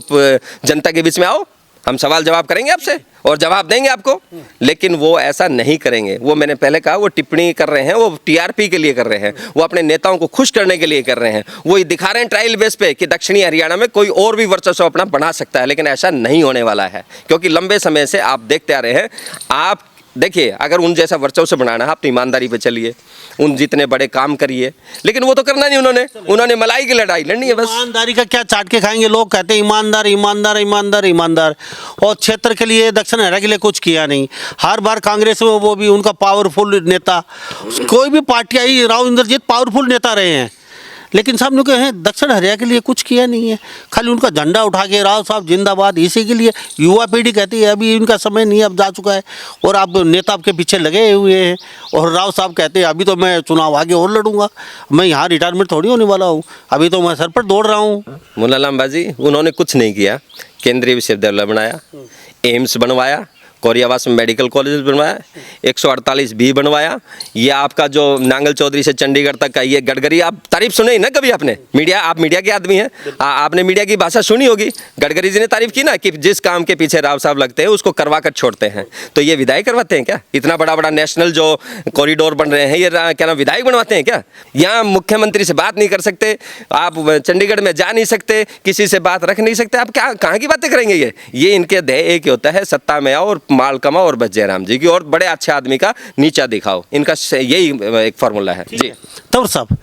जनता के बीच में आओ, हम सवाल जवाब करेंगे आपसे और जवाब देंगे आपको। लेकिन वो ऐसा नहीं करेंगे। वो मैंने पहले कहा, वो टिप्पणी कर रहे हैं, वो टीआरपी के लिए कर रहे हैं, वो अपने नेताओं को खुश करने के लिए कर रहे हैं। वो दिखा रहे हैं ट्रायल बेस पे कि दक्षिणी हरियाणा में कोई और भी वर्चस्व अपना बना सकता है, लेकिन ऐसा नहीं होने वाला है। क्योंकि लंबे समय से आप देखते आ रहे हैं, आप देखिए, अगर उन जैसा वर्चस्व बनाना है आप तो ईमानदारी पे चलिए, उन जितने बड़े काम करिए, लेकिन वो तो करना नहीं उन्होंने मलाई की लड़ाई लड़नी है बस। ईमानदारी का क्या चाट के खाएंगे? लोग कहते हैं ईमानदार ईमानदार ईमानदार ईमानदार, और क्षेत्र के लिए, दक्षिण हरियाणा के लिए कुछ किया नहीं। हर बार कांग्रेस में वो भी उनका पावरफुल नेता, कोई भी पार्टी आई, राव इंद्रजीत पावरफुल नेता रहे हैं, लेकिन साहब ने कहे दक्षिण हरियाणा के लिए कुछ किया नहीं है। खाली उनका झंडा उठा के राव साहब जिंदाबाद, इसी के लिए युवा पीढ़ी कहती है अभी इनका समय नहीं, अब जा चुका है, और आप नेता आपके पीछे लगे हुए हैं। और राव साहब कहते हैं अभी तो मैं चुनाव आगे और लड़ूंगा, मैं यहाँ रिटायरमेंट थोड़ी होने वाला हूँ, अभी तो मैं सर पर दौड़ रहा हूँ। मुन्ना लंबा जी, उन्होंने कुछ नहीं किया। केंद्रीय विश्वविद्यालय बनाया, एम्स बनवाया, कोरियावास में मेडिकल कॉलेज बनवाया, 148 भी बनवाया। ये आपका जो नांगल चौधरी से चंडीगढ़ तक का ये गडकरी, आप तारीफ सुनी ही ना कभी आपने? मीडिया, आप मीडिया के आदमी हैं, आपने मीडिया की भाषा सुनी होगी। गडकरी जी ने तारीफ की ना कि जिस काम के पीछे राव साहब लगते हैं उसको करवा कर छोड़ते हैं। तो ये विधायक करवाते हैं क्या? इतना बड़ा बड़ा नेशनल जो कॉरिडोर बन रहे हैं, ये क्या नाम विधायक बनवाते हैं क्या? यहाँ मुख्यमंत्री से बात नहीं कर सकते आप, चंडीगढ़ में जा नहीं सकते, किसी से बात रख नहीं सकते, आप क्या कहाँ की बातें करेंगे? ये इनके ध्येय एक ही होता है, सत्ता में आओ और माल कमाओ और बच जयराम जी की, और बड़े अच्छे आदमी का नीचा दिखाओ। इनका यही एक फॉर्मूला है जी। तब साहब,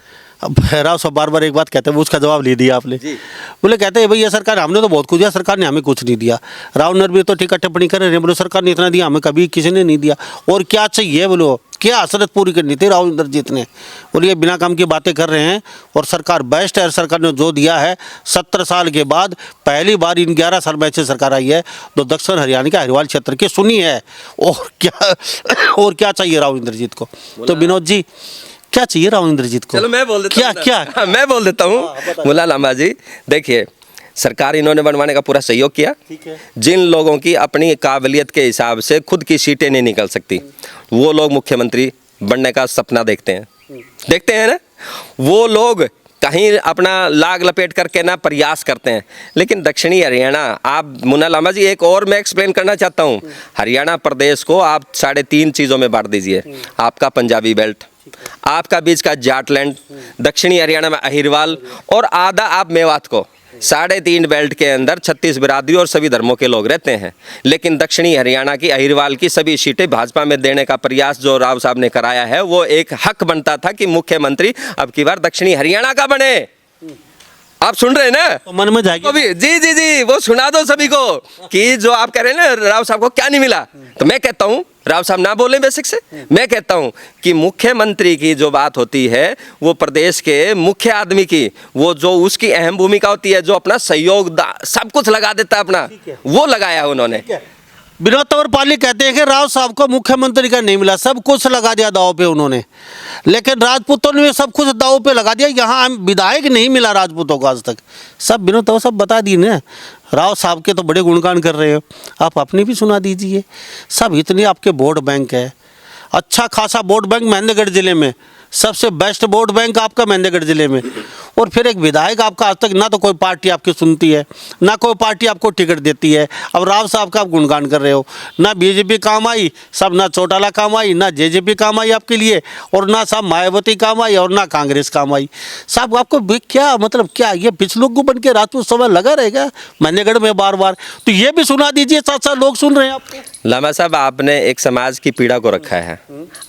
अब राव साहब बार बार एक बात कहते हैं, उसका जवाब ले दिया आपने। बोले कहते हैं भाई ये सरकार, हमने तो बहुत कुछ दिया, सरकार ने हमें कुछ नहीं दिया। राव नरबीर तो टिकट टिप्पणी कर रहे हैं, बोले सरकार ने इतना दिया, हमें कभी किसी ने नहीं दिया। और क्या चाहिए बोलो, क्या हसरत पूरी करनी थी राव इंद्रजीत ने? बोलिए बिना काम की बातें कर रहे हैं, और सरकार बेस्ट है। सरकार ने जो दिया है, 17 साल के बाद पहली बार इन 11 साल में ऐसी सरकार आई है तो दक्षिण हरियाणा के हरिवाल क्षेत्र की सुनी है। और क्या चाहिए राव इंद्रजीत को? तो विनोद जी क्या चाहिए राव इंद्रजीत को? चलो मैं बोल देता हूँ, क्या मैं बोल देता हूँ मुन्ना लांबा जी। देखिए, सरकार इन्होंने बनवाने का पूरा सहयोग किया। जिन लोगों की अपनी काबिलियत के हिसाब से खुद की सीटें नहीं निकल सकती, वो लोग मुख्यमंत्री बनने का सपना देखते हैं ना, वो लोग कहीं अपना लाग लपेट करके ना प्रयास करते हैं। लेकिन दक्षिणी हरियाणा, आप मुन्ना लांबा जी एक और मैं एक्सप्लेन करना चाहता हूँ, हरियाणा प्रदेश को आप 3.5 चीज़ों में बांट दीजिए। आपका पंजाबी बेल्ट, आपका बीच का जाटलैंड, दक्षिणी हरियाणा में अहिरवाल, और आधा आप मेवात को। 3.5 बेल्ट के अंदर 36 बिरादरी और सभी धर्मों के लोग रहते हैं। लेकिन दक्षिणी हरियाणा की अहिरवाल की सभी सीटें भाजपा में देने का प्रयास जो राव साहब ने कराया है, वो एक हक बनता था कि मुख्यमंत्री अब की बार दक्षिणी हरियाणा का बने। आप सुन रहे हैं ना? तो मन में जाएगी अभी जी जी जी वो सुना दो सभी को कि जो आप कह रहे हैं ना राव साहब को क्या नहीं मिला, तो मैं कहता हूँ राव साहब ना बोले बेसिक से, मैं कहता हूँ कि मुख्यमंत्री की जो बात होती है वो प्रदेश के मुख्य आदमी की, वो जो उसकी अहम भूमिका होती है, जो अपना सहयोग सब कुछ लगा देता है अपना, वो लगाया उन्होंने। विनोद तंवर पाली कहते हैं कि राव साहब को मुख्यमंत्री का नहीं मिला, सब कुछ लगा दिया दाव पे उन्होंने, लेकिन राजपूतों ने सब कुछ दाव पे लगा दिया। यहाँ विधायक नहीं मिला राजपूतों को आज तक। सब विनोद तंवर सब बता दिए ना, राव साहब के तो बड़े गुणगान कर रहे हो, आप अपनी भी सुना दीजिए। सब इतने आपके वोट बैंक है, अच्छा खासा वोट बैंक महेंद्रगढ़ जिले में, सबसे बेस्ट वोट बैंक आपका महेंद्रगढ़ जिले में। और फिर एक विधायक आपका आज तक ना तो कोई पार्टी आपकी सुनती है, ना कोई पार्टी आपको टिकट देती है। अब राव साहब का आप गुणगान कर रहे हो, ना बीजेपी काम आई सब, ना चौटाला काम आई, ना जेजेपी काम आई आपके लिए, और ना साहब मायावती काम आई, और ना कांग्रेस काम आई। साहब आपको क्या मतलब क्या ये पिछलोगू बन के राजपूत समय लगा रहेगा महेंद्रगढ़ में बार बार? तो ये भी सुना दीजिए, साथ साथ लोग सुन रहे हैं आपको। लामा साहब आपने एक समाज की पीड़ा को रखा है।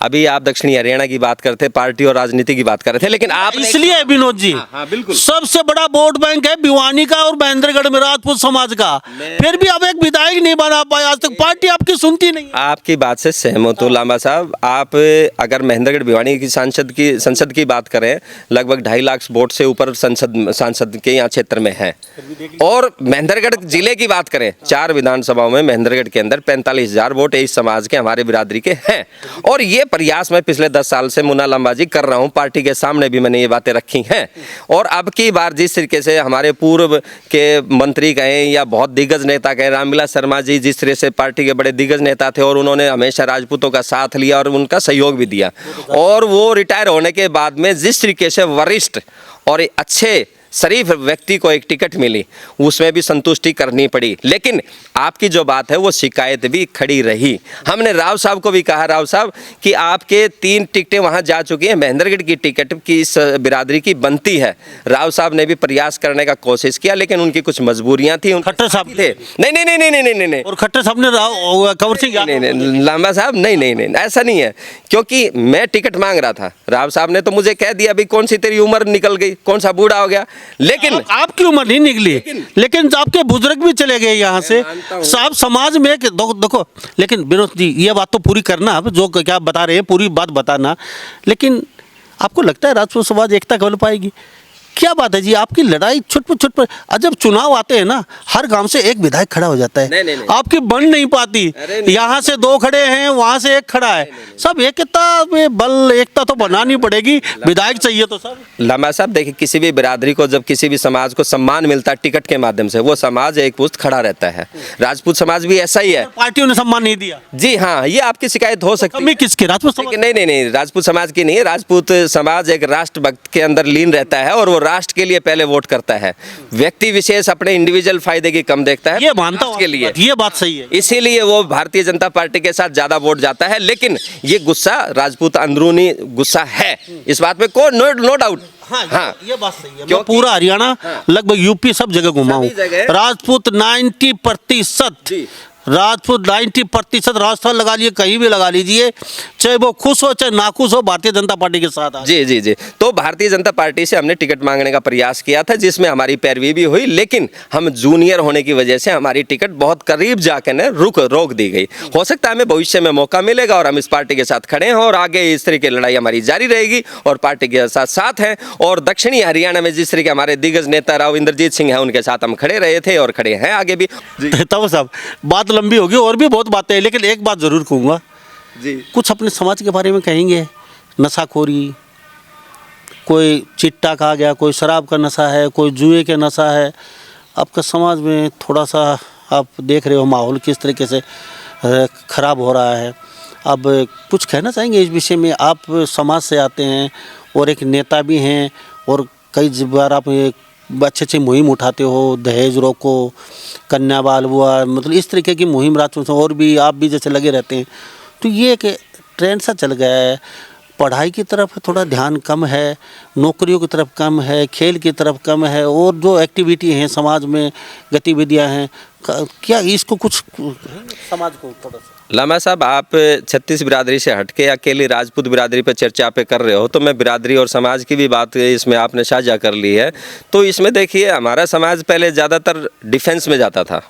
अभी आप दक्षिणी हरियाणा की बात करते, पार्टी और राजनीति की बात कर रहे थे, लेकिन आप इसलिए विनोद जी, हाँ, बिल्कुल सबसे बड़ा वोट बैंक है भिवानी का और महेंद्रगढ़ में राजपूत समाज का, फिर भी अब एक विधायक नहीं बना पाया आज तक, पार्टी आपकी सुनती नहीं। आपकी बात से सहमत हूँ लामा साहब। आप अगर महेंद्रगढ़ भिवानी की संसद की बात करें, लगभग 2.5 लाख वोट से ऊपर सांसद के यहाँ क्षेत्र में है। और महेंद्रगढ़ जिले की बात करें, 4 विधानसभाओं में महेंद्रगढ़ के अंदर 45,000 वोट इस समाज के, हमारे बिरादरी के हैं। और ये प्रयास मैं पिछले 10 साल से मुन्ना लंबाजी कर रहा हूँ, पार्टी के सामने भी मैंने ये बातें रखी हैं। और अब की बार जिस तरीके से हमारे पूर्व के मंत्री कहें या बहुत दिग्गज नेता कहें, रामविलास शर्मा जी जिस तरह से पार्टी के बड़े दिग्गज नेता थे और उन्होंने हमेशा राजपूतों का साथ लिया और उनका सहयोग भी दिया, और वो रिटायर होने के बाद में जिस तरीके से वरिष्ठ और अच्छे शरीफ व्यक्ति को एक टिकट मिली, उसमें भी संतुष्टि करनी पड़ी। लेकिन आपकी जो बात है वो शिकायत भी खड़ी रही। हमने राव साहब को भी कहा, राव साहब कि आपके 3 टिकटें वहां जा चुकी हैं, महेंद्रगढ़ की टिकट की इस बिरादरी की बनती है। राव साहब ने भी प्रयास करने का कोशिश किया, लेकिन उनकी कुछ मजबूरियां थी। खट्टर साहब थे नहीं, और खट्टर साहब ने कंवर सिंह नहीं लांबा साहब नहीं, ऐसा नहीं है, क्योंकि मैं टिकट मांग रहा था। राव साहब ने तो मुझे कह दिया अभी कौन सी तेरी उम्र निकल गई, कौन सा बूढ़ा हो गया। लेकिन आपकी उम्र नहीं निकली, लेकिन आपके बुजुर्ग भी चले गए यहाँ से साहब समाज में। देखो, लेकिन विनोद जी ये बात तो पूरी करना, आप जो क्या बता रहे हैं पूरी बात बताना। लेकिन आपको लगता है राजपूत समाज एकता कर पाएगी? क्या बात है जी, आपकी लड़ाई छुट पर। जब चुनाव आते हैं ना, हर गांव से एक विधायक खड़ा हो जाता है। नहीं। आपकी बन नहीं पाती। यहाँ से 2 खड़े हैं, वहाँ से 1 खड़ा है। सब एकता में बल, एकता तो बनानी पड़ेगी, विधायक चाहिए तो सब। लामा साहब देखिए, किसी भी बिरादरी को जब किसी भी समाज को सम्मान मिलता है टिकट के माध्यम से, वो समाज एक पुष्ट खड़ा रहता है। राजपूत समाज भी ऐसा ही है। पार्टियों ने सम्मान नहीं दिया। जी हाँ, ये आपकी शिकायत हो सकती है। किसकी? राजपूत समाज? नहीं, राजपूत समाज की नहीं है। राजपूत समाज एक राष्ट्र भक्त के अंदर लीन रहता है और वो राष्ट्र के लिए पहले वोट करता है। व्यक्ति विशेष अपने इंडिविजुअल फायदे की कम देखता है, ये मानता हूं के लिए। ये बात सही है, इसीलिए वो भारतीय जनता पार्टी के साथ ज्यादा वोट जाता है। लेकिन ये गुस्सा राजपूत अंदरूनी गुस्सा है, इस बात में कोई नो डाउट। हाँ, ये बात सही है। मैं पूरा हरियाणा, लगभग यूपी सब जगह घुमा हूँ। राजपूत 90% राजपूत 90% राजस्थान लगा लिए, कहीं भी लगा लीजिए, चाहे वो खुश हो चाहे नाखुश हो, भारतीय जनता पार्टी के साथ। जी। तो भारतीय जनता पार्टी से हमने टिकट मांगने का प्रयास किया था, जिसमें हमारी पैरवी भी हुई, लेकिन हम जूनियर होने की वजह से हमारी टिकट बहुत करीब जाकर रोक दी गई। हो सकता है हमें भविष्य में मौका मिलेगा और हम इस पार्टी के साथ खड़े हैं और आगे इस तरह की लड़ाई हमारी जारी रहेगी और पार्टी के साथ हैं। और दक्षिणी हरियाणा में जिस तरह के हमारे दिग्गज नेता राव इंद्रजीत सिंह हैं, उनके साथ हम खड़े रहे थे और खड़े हैं आगे भी। तब साहब बात लंबी होगी, और भी बहुत बातें हैं, लेकिन एक बात जरूर कहूँगा जी। कुछ अपने समाज के बारे में कहेंगे? नशाखोरी, कोई चिट्टा खा गया, कोई शराब का नशा है, कोई जुए का नशा है। आपका समाज में थोड़ा सा आप देख रहे हो माहौल किस तरीके से खराब हो रहा है। अब कुछ कहना चाहेंगे इस विषय में? आप समाज से आते हैं और एक नेता भी हैं, और कई बार आप अच्छे मुहिम उठाते हो, दहेज रोको, कन्या बाल हुआ, मतलब इस तरीके की मुहिम राजपूत और भी आप भी जैसे लगे रहते हैं। तो ये एक ट्रेंड सा चल गया है। पढ़ाई की तरफ थोड़ा ध्यान कम है, नौकरियों की तरफ कम है, खेल की तरफ कम है, और जो एक्टिविटी हैं समाज में, गतिविधियां हैं, क्या इसको कुछ समाज को थोड़ा सा लामा साहब, आप 36 बिरादरी से हटके अकेली राजपूत बिरादरी पे चर्चा पे कर रहे हो, तो मैं बिरादरी और समाज की भी बात इसमें आपने साझा कर ली है। तो इसमें देखिए, हमारा समाज पहले ज़्यादातर डिफेंस में जाता था,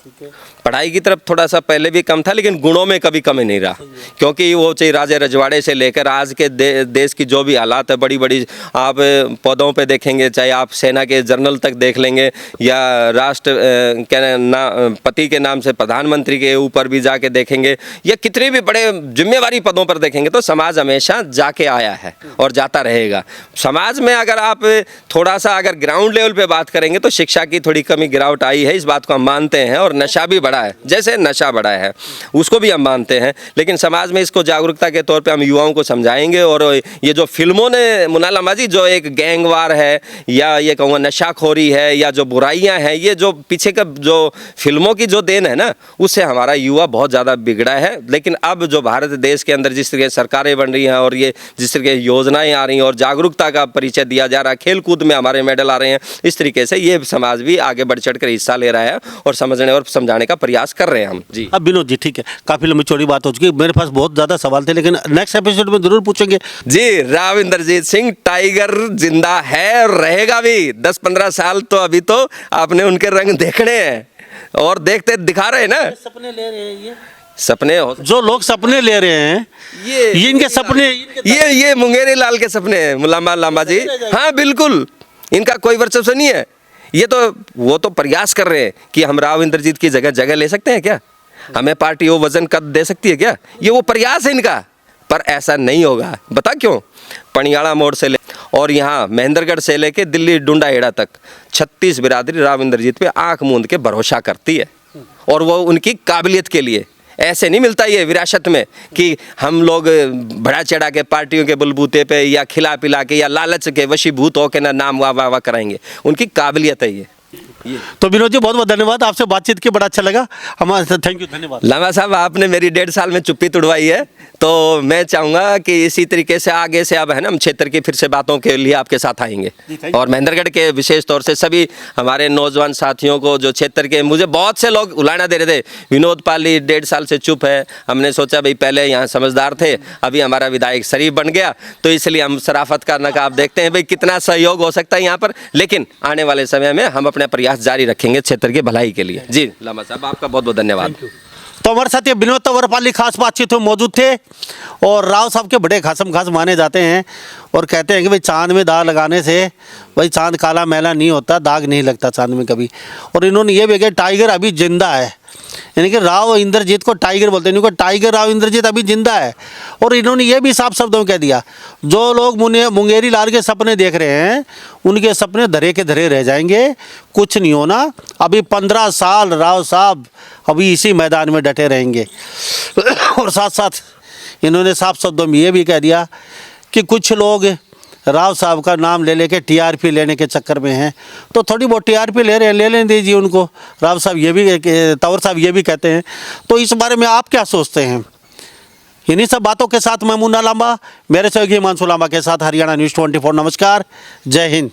पढ़ाई की तरफ थोड़ा सा पहले भी कम था, लेकिन गुणों में कभी कमी नहीं रहा, क्योंकि वो चाहे राजे रजवाड़े से लेकर आज के देश की जो भी हालात है, बड़ी बड़ी आप पदों पे देखेंगे, चाहे आप सेना के जनरल तक देख लेंगे या पति के नाम से प्रधानमंत्री के ऊपर भी जाके देखेंगे या कितने भी बड़े जिम्मेवारी पदों पर देखेंगे, तो समाज हमेशा जाके आया है और जाता रहेगा। समाज में अगर आप थोड़ा सा अगर ग्राउंड लेवल पे बात करेंगे तो शिक्षा की थोड़ी कमी गिरावट आई है, इस बात को हम मानते हैं, और नशा भी बढ़ा है, जैसे नशा बढ़ा है उसको भी हम मानते हैं, लेकिन समाज में इसको जागरूकता के तौर पे हम युवाओं को समझाएंगे। और ये जो फिल्मों ने मुन्ना लामा जी, जो एक गैंगवार है या ये कहूँगा नशाखोरी है या जो बुराइयां हैं, ये जो पीछे का जो फिल्मों की जो देन है ना, उससे हमारा युवा बहुत ज़्यादा बिगड़ा है। लेकिन अब जो भारत देश के अंदर जिस तरीके सरकारें बन रही हैं और ये जिस तरीके योजनाएं आ रही हैं और जागरूकता का परिचय दिया जा रहा है, खेल कूद में हमारे मेडल आ रहे हैं, इस तरीके से ये समाज भी आगे बढ़ चढ़ कर हिस्सा ले रहा है और समझने और समझाने का प्रयास कर रहे हैं हम जी। अब विनोद जी, ठीक है, काफ़ी लंबी चौड़ी बात हो चुकी है, मेरे पास बहुत ज़्यादा सवाल थे, लेकिन नेक्स्ट एपिसोड में ज़रूर पूछेंगे जी। राव इंद्रजीत सिंह टाइगर जिंदा है और रहेगा भी 10-15 साल, तो अभी तो आपने उनके रंग देखने हैं और देखते दिखा रहे हैं ना। सपने ले रहे हैं ये सपने जो लोग सपने ले रहे हैं, ये इनके सपने, ये मुंगेरी लाल के सपने हैं लामा जी। हाँ बिल्कुल, इनका कोई वर्चस्व नहीं है। ये तो वो तो प्रयास कर रहे हैं कि हम राव इंद्रजीत की जगह ले सकते हैं क्या, हमें पार्टी वो वजन कद दे सकती है क्या, ये वो प्रयास है इनका, पर ऐसा नहीं होगा। बता क्यों? पनियाड़ा मोड़ से ले और यहाँ महेंद्रगढ़ से लेके दिल्ली डुंडा हेड़ा तक 36 बिरादरी राव इंद्रजीत पे आंख मूंद के भरोसा करती है, और वो उनकी काबिलियत के लिए। ऐसे नहीं मिलता ये विरासत में कि हम लोग बढ़ा चढ़ा के पार्टियों के बलबूते पे या खिला पिला के या लालच के वशीभूत होकर ना नाम वाह वाह कराएंगे, उनकी काबिलियत है ये। तो विनोद जी, बहुत बहुत धन्यवाद, आपसे बातचीत की बड़ा अच्छा लगा हमारे। थैंक यू, धन्यवाद। लामा साहब, आपने मेरी 1.5 साल में चुप्पी तुड़वाई है, तो मैं चाहूँगा कि इसी तरीके से आगे से अब है ना, हम क्षेत्र की फिर से बातों के लिए आपके साथ आएंगे, और महेंद्रगढ़ के विशेष तौर से सभी हमारे नौजवान साथियों को जो क्षेत्र के, मुझे बहुत से लोग उलाना दे रहे थे, विनोद पाली 1.5 साल से चुप है, हमने सोचा भाई पहले यहाँ समझदार थे, अभी हमारा विधायक शरीफ बन गया, तो इसलिए हम शराफत का नकाब देखते हैं भाई कितना सहयोग हो सकता है यहाँ पर, लेकिन आने वाले समय में हम अपने प्रयास जारी रखेंगे क्षेत्र की भलाई के लिए। जी लामा साहब, आपका बहुत बहुत धन्यवाद। तो हमारे साथ ये विनोद तंवरपाली खास बातचीत में मौजूद थे, और राव साहब के बड़े खासम खास माने जाते हैं, और कहते हैं कि भाई चांद में दाग लगाने से भाई चांद काला मैला नहीं होता, दाग नहीं लगता चांद में कभी। और इन्होंने ये भी कहा टाइगर अभी जिंदा है, यानी कि राव इंद्रजीत को टाइगर बोलते हैं, इनको टाइगर राव इंद्रजीत अभी जिंदा है। और इन्होंने ये भी साफ शब्दों में कह दिया, जो लोग मुंगेरी लाल के सपने देख रहे हैं उनके सपने धरे के धरे रह जाएंगे, कुछ नहीं होना। अभी 15 साल राव साहब अभी इसी मैदान में डटे रहेंगे। और साथ साथ इन्होंने साफ शब्दों में ये भी कह दिया कि कुछ लोग राव साहब का नाम ले लेके टीआरपी लेने के चक्कर में हैं, तो थोड़ी बहुत टीआरपी ले रहे हैं, ले लेने दीजिए उनको। राव साहब ये भी, तंवर साहब ये भी कहते हैं, तो इस बारे में आप क्या सोचते हैं? इन्हीं सब बातों के साथ मैं मुन्ना लांबा, मेरे सहयोगी हिमांशु लांबा के साथ हरियाणा न्यूज़ 24। नमस्कार, जय हिंद।